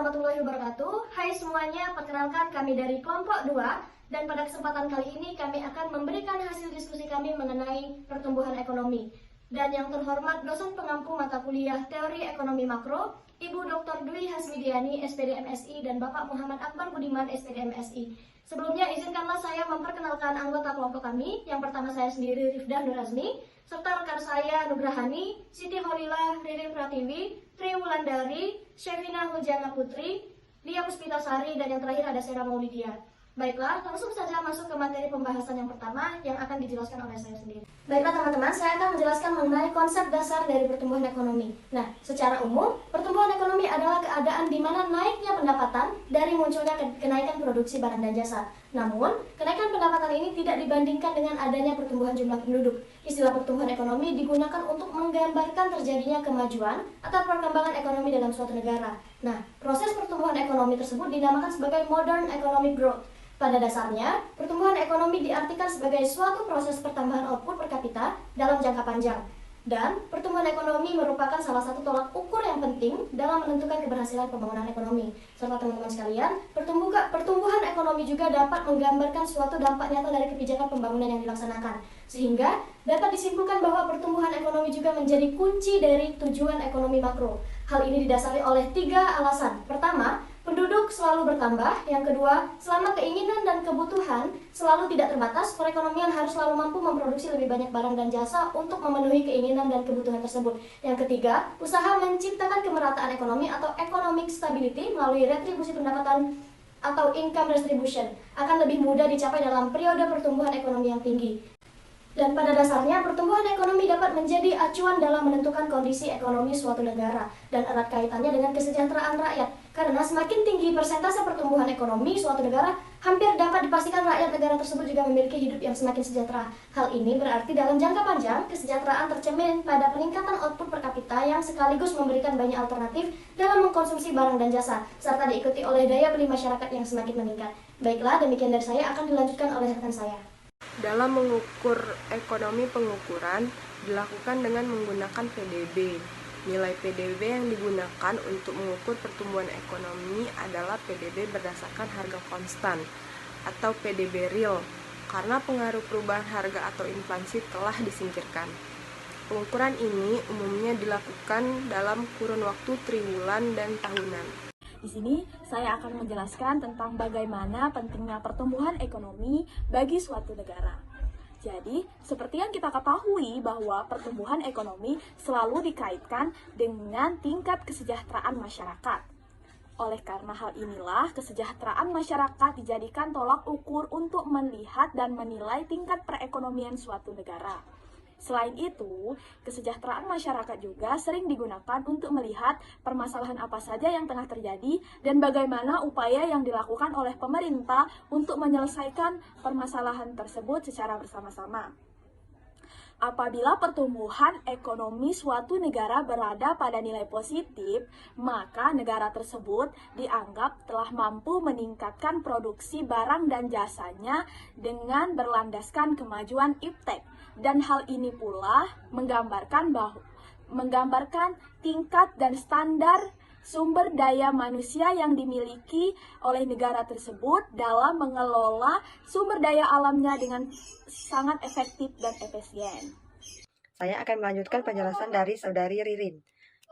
warahmatullahi wabarakatuh. Hai semuanya, perkenalkan kami dari kelompok 2. Dan pada kesempatan kali ini kami akan memberikan hasil diskusi kami mengenai pertumbuhan ekonomi. Dan yang terhormat dosen pengampu mata kuliah Teori Ekonomi Makro, Ibu Dr. Dwi Hasmidiani, SPD MSI, dan Bapak Muhammad Akbar Budiman, SPD MSI. Sebelumnya izinkanlah saya memperkenalkan anggota kelompok kami. Yang pertama saya sendiri, Rifdah Nurazmi, serta rekan saya Nugrahani, Siti Holila, Ririn Pratiwi, Tri Wulandari, Syevina Huljana Putri, Lia Puspitasari, dan yang terakhir ada Sera Maulidia. Baiklah, langsung saja masuk ke materi pembahasan yang pertama yang akan dijelaskan oleh saya sendiri. Baiklah teman-teman, saya akan menjelaskan mengenai konsep dasar dari pertumbuhan ekonomi. Nah, secara umum, pertumbuhan ekonomi adalah keadaan di mana naiknya pendapatan dari munculnya kenaikan produksi barang dan jasa. Namun, kenaikan pendapatan ini tidak dibandingkan dengan adanya pertumbuhan jumlah penduduk. Istilah pertumbuhan ekonomi digunakan untuk menggambarkan terjadinya kemajuan atau perkembangan ekonomi dalam suatu negara. Nah, proses pertumbuhan ekonomi tersebut dinamakan sebagai modern economic growth. Pada dasarnya, pertumbuhan ekonomi diartikan sebagai suatu proses pertambahan output per kapita dalam jangka panjang. Dan pertumbuhan ekonomi merupakan salah satu tolak ukur yang penting dalam menentukan keberhasilan pembangunan ekonomi. Serta teman-teman sekalian, pertumbuhan ekonomi juga dapat menggambarkan suatu dampak nyata dari kebijakan pembangunan yang dilaksanakan. Sehingga dapat disimpulkan bahwa pertumbuhan ekonomi juga menjadi kunci dari tujuan ekonomi makro. Hal ini didasari oleh 3 alasan. Pertama, penduduk selalu bertambah. Yang kedua, selama keinginan dan kebutuhan selalu tidak terbatas, perekonomian harus selalu mampu memproduksi lebih banyak barang dan jasa untuk memenuhi keinginan dan kebutuhan tersebut. Yang ketiga, usaha menciptakan kemerataan ekonomi atau economic stability melalui retribusi pendapatan atau income distribution akan lebih mudah dicapai dalam periode pertumbuhan ekonomi yang tinggi. Dan pada dasarnya, pertumbuhan ekonomi dapat menjadi acuan dalam menentukan kondisi ekonomi suatu negara dan erat kaitannya dengan kesejahteraan rakyat. Karena semakin tinggi persentase pertumbuhan ekonomi suatu negara, hampir dapat dipastikan rakyat negara tersebut juga memiliki hidup yang semakin sejahtera. Hal ini berarti dalam jangka panjang, kesejahteraan tercermin pada peningkatan output per kapita yang sekaligus memberikan banyak alternatif dalam mengkonsumsi barang dan jasa, serta diikuti oleh daya beli masyarakat yang semakin meningkat. Baiklah, demikian dari saya, akan dilanjutkan oleh rekan saya. Dalam mengukur ekonomi, pengukuran dilakukan dengan menggunakan PDB. Nilai PDB yang digunakan untuk mengukur pertumbuhan ekonomi adalah PDB berdasarkan harga konstan atau PDB real, karena pengaruh perubahan harga atau inflasi telah disingkirkan. Pengukuran ini umumnya dilakukan dalam kurun waktu triwulan dan tahunan. Di sini saya akan menjelaskan tentang bagaimana pentingnya pertumbuhan ekonomi bagi suatu negara. Jadi, seperti yang kita ketahui bahwa pertumbuhan ekonomi selalu dikaitkan dengan tingkat kesejahteraan masyarakat. Oleh karena hal inilah, kesejahteraan masyarakat dijadikan tolak ukur untuk melihat dan menilai tingkat perekonomian suatu negara. Selain itu, kesejahteraan masyarakat juga sering digunakan untuk melihat permasalahan apa saja yang tengah terjadi dan bagaimana upaya yang dilakukan oleh pemerintah untuk menyelesaikan permasalahan tersebut secara bersama-sama. Apabila pertumbuhan ekonomi suatu negara berada pada nilai positif, maka negara tersebut dianggap telah mampu meningkatkan produksi barang dan jasanya dengan berlandaskan kemajuan iptek. Dan hal ini pula menggambarkan tingkat dan standar sumber daya manusia yang dimiliki oleh negara tersebut dalam mengelola sumber daya alamnya dengan sangat efektif dan efisien. Saya akan melanjutkan penjelasan dari Saudari Ririn.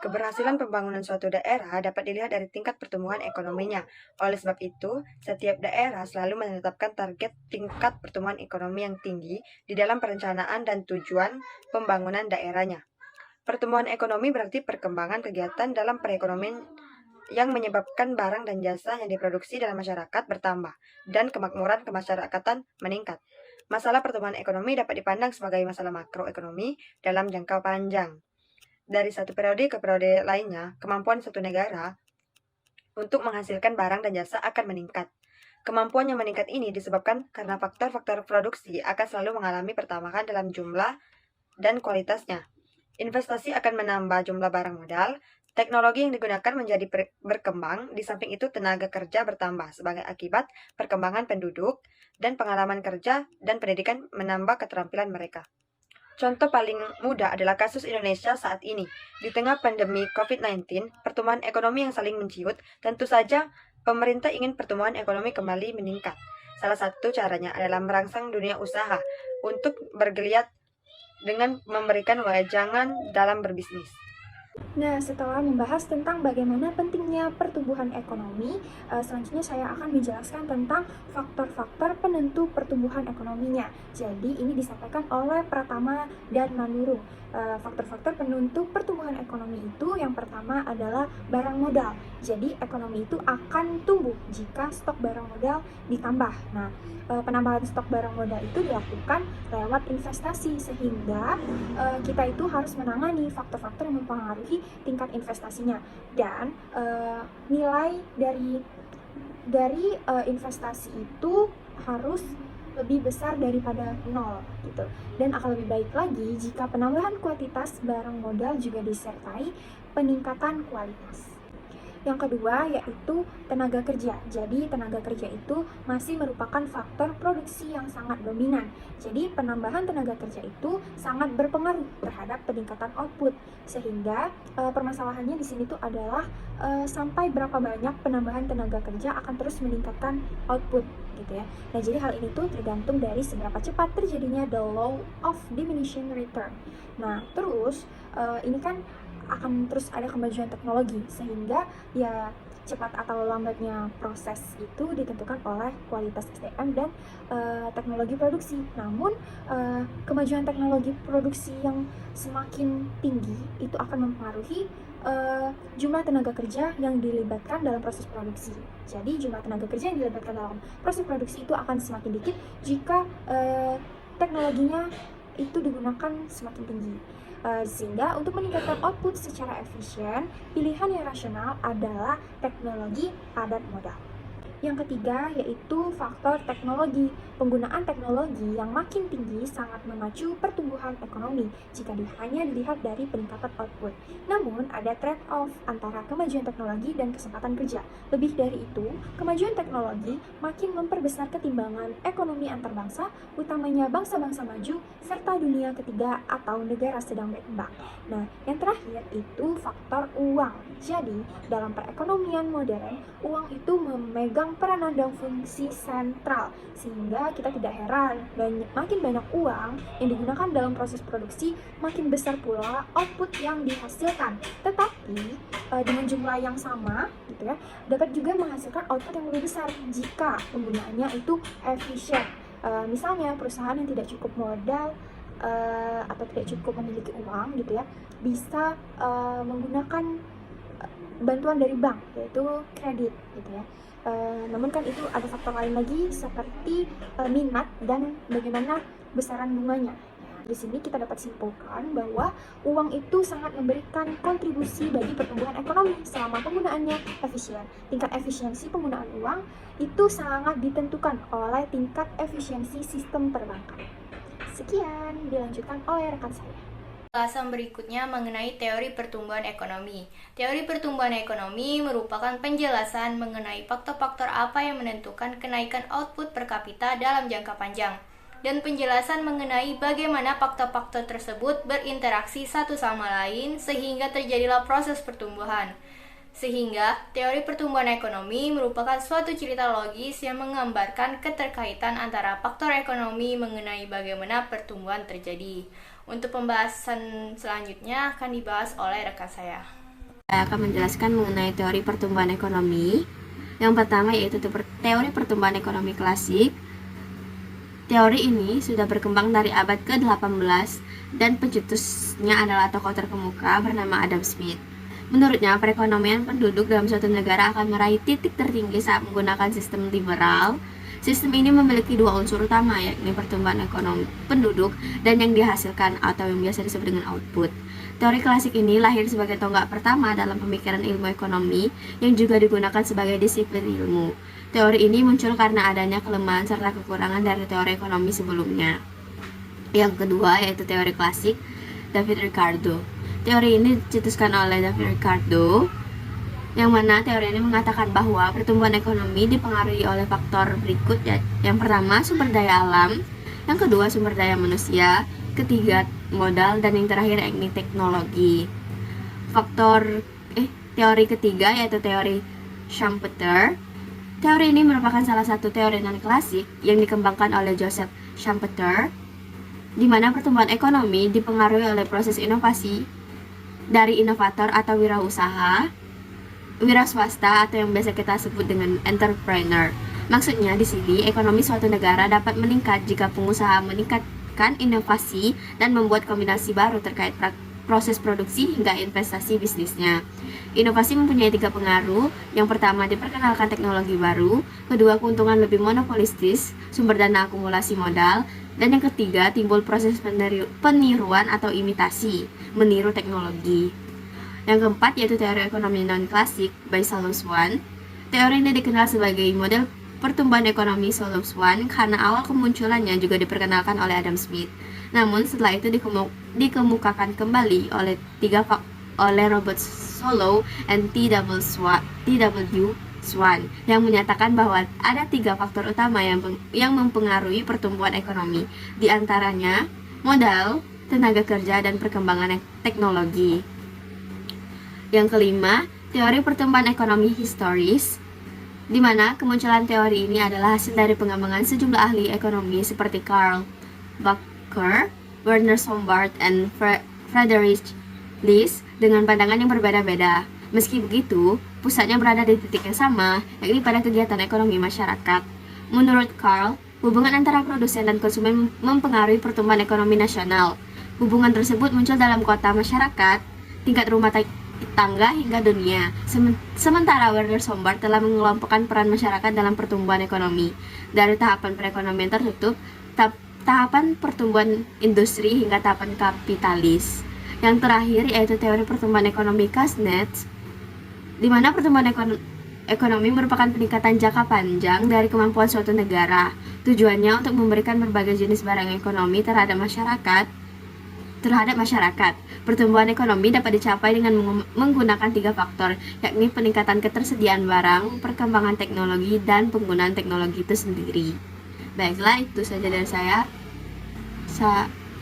Keberhasilan pembangunan suatu daerah dapat dilihat dari tingkat pertumbuhan ekonominya. Oleh sebab itu, setiap daerah selalu menetapkan target tingkat pertumbuhan ekonomi yang tinggi di dalam perencanaan dan tujuan pembangunan daerahnya. Pertumbuhan ekonomi berarti perkembangan kegiatan dalam perekonomian yang menyebabkan barang dan jasa yang diproduksi dalam masyarakat bertambah dan kemakmuran kemasyarakatan meningkat. Masalah pertumbuhan ekonomi dapat dipandang sebagai masalah makroekonomi dalam jangka panjang. Dari satu periode ke periode lainnya, kemampuan suatu negara untuk menghasilkan barang dan jasa akan meningkat. Kemampuan yang meningkat ini disebabkan karena faktor-faktor produksi akan selalu mengalami pertambahan dalam jumlah dan kualitasnya. Investasi akan menambah jumlah barang modal, teknologi yang digunakan menjadi berkembang, di samping itu tenaga kerja bertambah sebagai akibat perkembangan penduduk dan pengalaman kerja dan pendidikan menambah keterampilan mereka. Contoh paling mudah adalah kasus Indonesia saat ini. Di tengah pandemi COVID-19, pertumbuhan ekonomi yang saling menciut, tentu saja pemerintah ingin pertumbuhan ekonomi kembali meningkat. Salah satu caranya adalah merangsang dunia usaha untuk bergeliat dengan memberikan wejangan dalam berbisnis. Nah, setelah membahas tentang bagaimana pentingnya pertumbuhan ekonomi, selanjutnya saya akan menjelaskan tentang faktor-faktor penentu pertumbuhan ekonominya. Jadi, ini disampaikan oleh Pratama dan Manurung. Faktor-faktor penentu pertumbuhan ekonomi itu yang pertama adalah barang modal. Jadi, ekonomi itu akan tumbuh jika stok barang modal ditambah. Nah, penambahan stok barang modal itu dilakukan lewat investasi, sehingga kita itu harus menangani faktor-faktor yang mempengaruhi tingkat investasinya, dan nilai dari investasi itu harus lebih besar daripada nol gitu. Dan akan lebih baik lagi jika penambahan kuantitas barang modal juga disertai peningkatan kualitas. Yang kedua yaitu tenaga kerja. Jadi tenaga kerja itu masih merupakan faktor produksi yang sangat dominan. Jadi penambahan tenaga kerja itu sangat berpengaruh terhadap peningkatan output. Sehingga permasalahannya di sini tuh adalah sampai berapa banyak penambahan tenaga kerja akan terus meningkatkan output gitu ya. Nah, jadi hal ini tuh tergantung dari seberapa cepat terjadinya the law of diminishing return. Nah, terus ini kan akan terus ada kemajuan teknologi, sehingga ya cepat atau lambatnya proses itu ditentukan oleh kualitas SDM dan teknologi produksi. Namun kemajuan teknologi produksi yang semakin tinggi itu akan mempengaruhi jumlah tenaga kerja yang dilibatkan dalam proses produksi. Jadi jumlah tenaga kerja yang dilibatkan dalam proses produksi itu akan semakin dikit jika teknologinya itu digunakan semakin tinggi. Sehingga untuk meningkatkan output secara efisien, pilihan yang rasional adalah teknologi padat modal. Yang ketiga yaitu faktor teknologi. Penggunaan teknologi yang makin tinggi sangat memacu pertumbuhan ekonomi jika hanya dilihat dari peningkatan output. Namun ada trade-off antara kemajuan teknologi dan kesempatan kerja. Lebih dari itu, kemajuan teknologi makin memperbesar ketimbangan ekonomi antar bangsa, utamanya bangsa-bangsa maju serta dunia ketiga atau negara sedang berkembang. Nah, yang terakhir itu faktor uang. Jadi, dalam perekonomian modern, uang itu memegang peranan dan fungsi sentral, sehingga kita tidak heran makin banyak uang yang digunakan dalam proses produksi, makin besar pula output yang dihasilkan. Tetapi dengan jumlah yang sama gitu ya, dapat juga menghasilkan output yang lebih besar jika penggunaannya itu efisien. Misalnya perusahaan yang tidak cukup modal atau tidak cukup memiliki uang gitu ya, bisa menggunakan bantuan dari bank, yaitu kredit gitu ya. Namun kan itu ada faktor lain lagi seperti minat dan bagaimana besaran bunganya. Di sini kita dapat simpulkan bahwa uang itu sangat memberikan kontribusi bagi pertumbuhan ekonomi selama penggunaannya efisien. Tingkat efisiensi penggunaan uang itu sangat ditentukan oleh tingkat efisiensi sistem perbankan. Sekian dilanjutkan oleh rekan saya. Pembahasan berikutnya mengenai teori pertumbuhan ekonomi. Teori pertumbuhan ekonomi merupakan penjelasan mengenai faktor-faktor apa yang menentukan kenaikan output per kapita dalam jangka panjang, dan penjelasan mengenai bagaimana faktor-faktor tersebut berinteraksi satu sama lain sehingga terjadilah proses pertumbuhan. Sehingga, teori pertumbuhan ekonomi merupakan suatu cerita logis yang menggambarkan keterkaitan antara faktor ekonomi mengenai bagaimana pertumbuhan terjadi. Untuk pembahasan selanjutnya akan dibahas oleh rekan saya. Saya akan menjelaskan mengenai teori pertumbuhan ekonomi. Yang pertama yaitu teori pertumbuhan ekonomi klasik. Teori ini sudah berkembang dari abad ke-18 dan pencetusnya adalah tokoh terkemuka bernama Adam Smith. Menurutnya, perekonomian penduduk dalam suatu negara akan meraih titik tertinggi saat menggunakan sistem liberal. Sistem ini memiliki dua unsur utama, yakni pertumbuhan ekonomi penduduk dan yang dihasilkan atau yang biasa disebut dengan output. Teori klasik ini lahir sebagai tonggak pertama dalam pemikiran ilmu ekonomi yang juga digunakan sebagai disiplin ilmu. Teori ini muncul karena adanya kelemahan serta kekurangan dari teori ekonomi sebelumnya. Yang kedua yaitu teori klasik David Ricardo. Teori ini dicetuskan oleh David Ricardo, yang mana teori ini mengatakan bahwa pertumbuhan ekonomi dipengaruhi oleh faktor berikut ya. Yang pertama, sumber daya alam. Yang kedua, sumber daya manusia. Ketiga, modal, dan yang terakhir teknik teknologi. Teori ketiga yaitu teori Schumpeter. Teori ini merupakan salah satu teori non-klasik yang dikembangkan oleh Joseph Schumpeter, di mana pertumbuhan ekonomi dipengaruhi oleh proses inovasi dari inovator atau wirausaha, wira swasta atau yang biasa kita sebut dengan entrepreneur. Maksudnya di sini ekonomi suatu negara dapat meningkat jika pengusaha meningkatkan inovasi dan membuat kombinasi baru terkait proses produksi hingga investasi bisnisnya. Inovasi mempunyai 3 pengaruh. Yang pertama, diperkenalkan teknologi baru. Kedua, keuntungan lebih monopolistis, sumber dana akumulasi modal. Dan yang ketiga, timbul proses peniruan atau imitasi, meniru teknologi. Yang keempat, yaitu teori ekonomi non-klasik by Solomon Swan. Teori ini dikenal sebagai model pertumbuhan ekonomi Solomon Swan karena awal kemunculannya juga diperkenalkan oleh Adam Smith. Namun setelah itu dikemukakan kembali oleh Robert Solow dan T.W. Swan yang menyatakan bahwa ada 3 faktor utama yang mempengaruhi pertumbuhan ekonomi, di antaranya modal, tenaga kerja, dan perkembangan teknologi. Yang kelima, teori pertumbuhan ekonomi historis, di mana kemunculan teori ini adalah hasil dari pengembangan sejumlah ahli ekonomi seperti Karl Bacher, Werner Sombart, dan Friedrich List dengan pandangan yang berbeda-beda. Meski begitu, pusatnya berada di titik yang sama, yakni pada kegiatan ekonomi masyarakat. Menurut Karl, hubungan antara produsen dan konsumen mempengaruhi pertumbuhan ekonomi nasional. Hubungan tersebut muncul dalam kota, masyarakat, tingkat rumah tangga hingga dunia. Sementara Werner Sombart telah mengelompokkan peran masyarakat dalam pertumbuhan ekonomi dari tahapan perekonomian tertutup, tahapan pertumbuhan industri hingga tahapan kapitalis. Yang terakhir yaitu teori pertumbuhan ekonomi Kuznets, di mana pertumbuhan ekonomi merupakan peningkatan jangka panjang dari kemampuan suatu negara. Tujuannya untuk memberikan berbagai jenis barang ekonomi terhadap masyarakat. Pertumbuhan ekonomi dapat dicapai dengan menggunakan 3 faktor, yakni peningkatan ketersediaan barang, perkembangan teknologi, dan penggunaan teknologi itu sendiri. Baiklah, itu saja dari saya.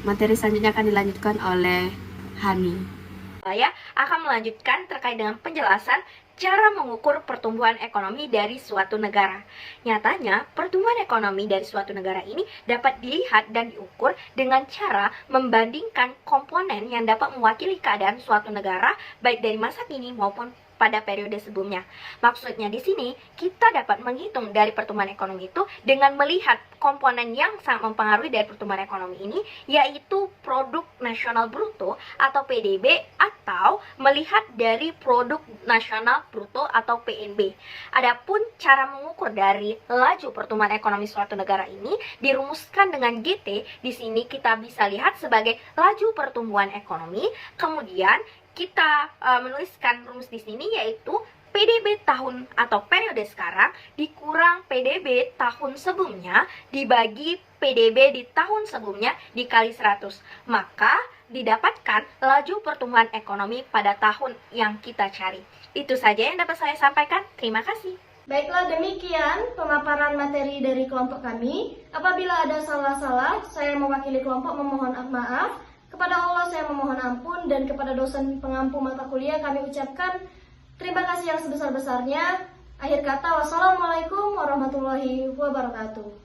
Materi selanjutnya akan dilanjutkan oleh Hani. Saya akan melanjutkan terkait dengan penjelasan cara mengukur pertumbuhan ekonomi dari suatu negara. Nyatanya, pertumbuhan ekonomi dari suatu negara ini dapat dilihat dan diukur dengan cara membandingkan komponen yang dapat mewakili keadaan suatu negara baik dari masa kini maupun pada periode sebelumnya. Maksudnya di sini kita dapat menghitung dari pertumbuhan ekonomi itu dengan melihat komponen yang sangat mempengaruhi dari pertumbuhan ekonomi ini, yaitu produk nasional bruto atau PDB, atau melihat dari produk nasional bruto atau PNB. Adapun cara mengukur dari laju pertumbuhan ekonomi suatu negara ini dirumuskan dengan GT. Di sini kita bisa lihat sebagai laju pertumbuhan ekonomi. Kemudian kita menuliskan rumus di sini yaitu PDB tahun atau periode sekarang dikurang PDB tahun sebelumnya dibagi PDB di tahun sebelumnya dikali 100. Maka didapatkan laju pertumbuhan ekonomi pada tahun yang kita cari. Itu saja yang dapat saya sampaikan. Terima kasih. Baiklah, demikian pemaparan materi dari kelompok kami. Apabila ada salah-salah, saya mewakili kelompok memohon maaf. Kepada Allah saya memohon ampun, dan kepada dosen pengampu mata kuliah kami ucapkan terima kasih yang sebesar-besarnya. Akhir kata, wassalamualaikum warahmatullahi wabarakatuh.